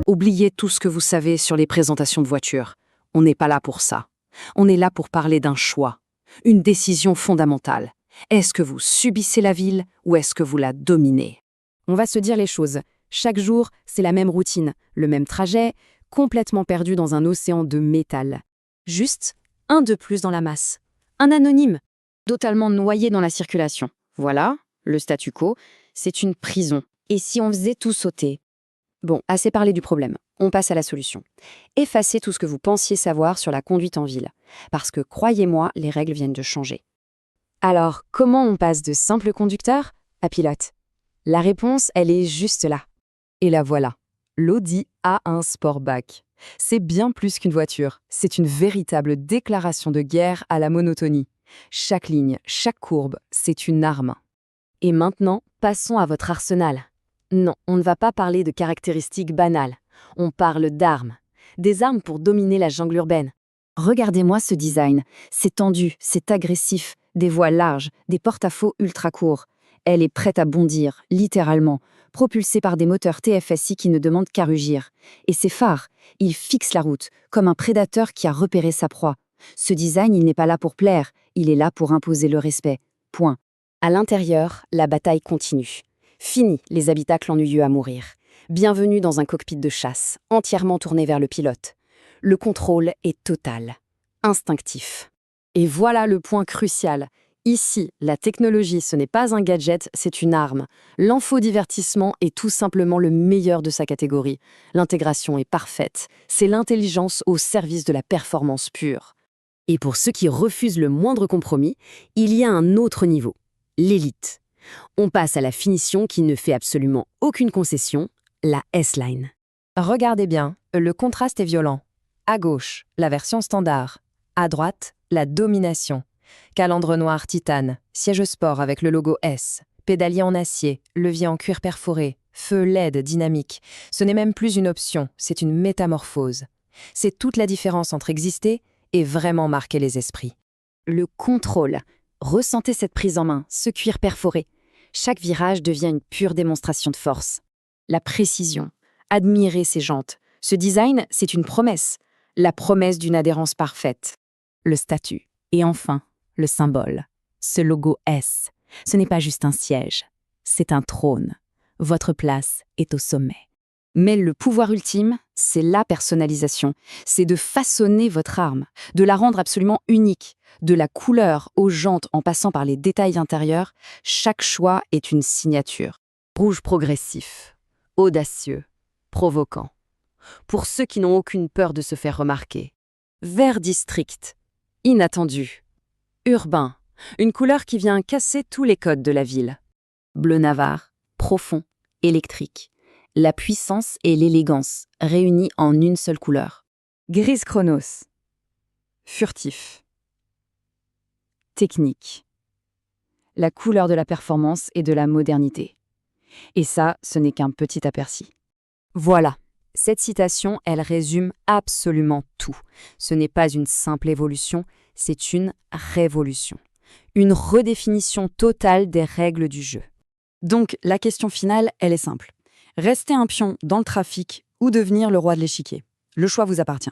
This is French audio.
Oubliez tout ce que vous savez sur les présentations de voitures. On n'est pas là pour ça. On est là pour parler d'un choix, une décision fondamentale. Est-ce que vous subissez la ville ou est-ce que vous la dominez? On va se dire les choses. Chaque jour, c'est la même routine, le même trajet, complètement perdu dans un océan de métal. Juste un de plus dans la masse. Un anonyme, totalement noyé dans la circulation. Voilà, le statu quo, c'est une prison. Et si on faisait tout sauter? Bon, assez parlé du problème. On passe à la solution. Effacez tout ce que vous pensiez savoir sur la conduite en ville. Parce que, croyez-moi, les règles viennent de changer. Alors, comment on passe de simple conducteur à pilote? La réponse, elle est juste là. Et la voilà. L'Audi A1 Sportback. C'est bien plus qu'une voiture. C'est une véritable déclaration de guerre à la monotonie. Chaque ligne, chaque courbe, c'est une arme. Et maintenant, passons à votre arsenal. Non, on ne va pas parler de caractéristiques banales. On parle d'armes. Des armes pour dominer la jungle urbaine. Regardez-moi ce design. C'est tendu, c'est agressif. Des voies larges, des porte-à-faux ultra courts. Elle est prête à bondir, littéralement, propulsée par des moteurs TFSI qui ne demandent qu'à rugir. Et ses phares, ils fixent la route, comme un prédateur qui a repéré sa proie. Ce design, il n'est pas là pour plaire, il est là pour imposer le respect. Point. À l'intérieur, la bataille continue. Fini les habitacles ennuyeux à mourir. Bienvenue dans un cockpit de chasse, entièrement tourné vers le pilote. Le contrôle est total, instinctif. Et voilà le point crucial. Ici, la technologie, ce n'est pas un gadget, c'est une arme. L'infodivertissement est tout simplement le meilleur de sa catégorie. L'intégration est parfaite. C'est l'intelligence au service de la performance pure. Et pour ceux qui refusent le moindre compromis, il y a un autre niveau, l'élite. On passe à la finition qui ne fait absolument aucune concession, la S-Line. Regardez bien, le contraste est violent. À gauche, la version standard. À droite, la domination. Calandre noir titane, siège sport avec le logo S, pédalier en acier, levier en cuir perforé, feu LED dynamique. Ce n'est même plus une option, c'est une métamorphose. C'est toute la différence entre exister et vraiment marquer les esprits. Le contrôle. Ressentez cette prise en main, ce cuir perforé. Chaque virage devient une pure démonstration de force. La précision. Admirez ces jantes. Ce design, c'est une promesse. La promesse d'une adhérence parfaite. Le statut. Et enfin, le symbole. Ce logo S. Ce n'est pas juste un siège. C'est un trône. Votre place est au sommet. Mais le pouvoir ultime, c'est la personnalisation. C'est de façonner votre arme, de la rendre absolument unique. De la couleur aux jantes en passant par les détails intérieurs, chaque choix est une signature. Rouge progressif, audacieux, provoquant. Pour ceux qui n'ont aucune peur de se faire remarquer. Vert district, inattendu. Urbain, une couleur qui vient casser tous les codes de la ville. Bleu navarre, profond, électrique. La puissance et l'élégance réunies en une seule couleur. Grise chronos, furtif. Technique. La couleur de la performance et de la modernité. Et ça, ce n'est qu'un petit aperçu. Voilà, cette citation, elle résume absolument tout. Ce n'est pas une simple évolution, c'est une révolution. Une redéfinition totale des règles du jeu. Donc, la question finale, elle est simple. Rester un pion dans le trafic ou devenir le roi de l'échiquier. Le choix vous appartient.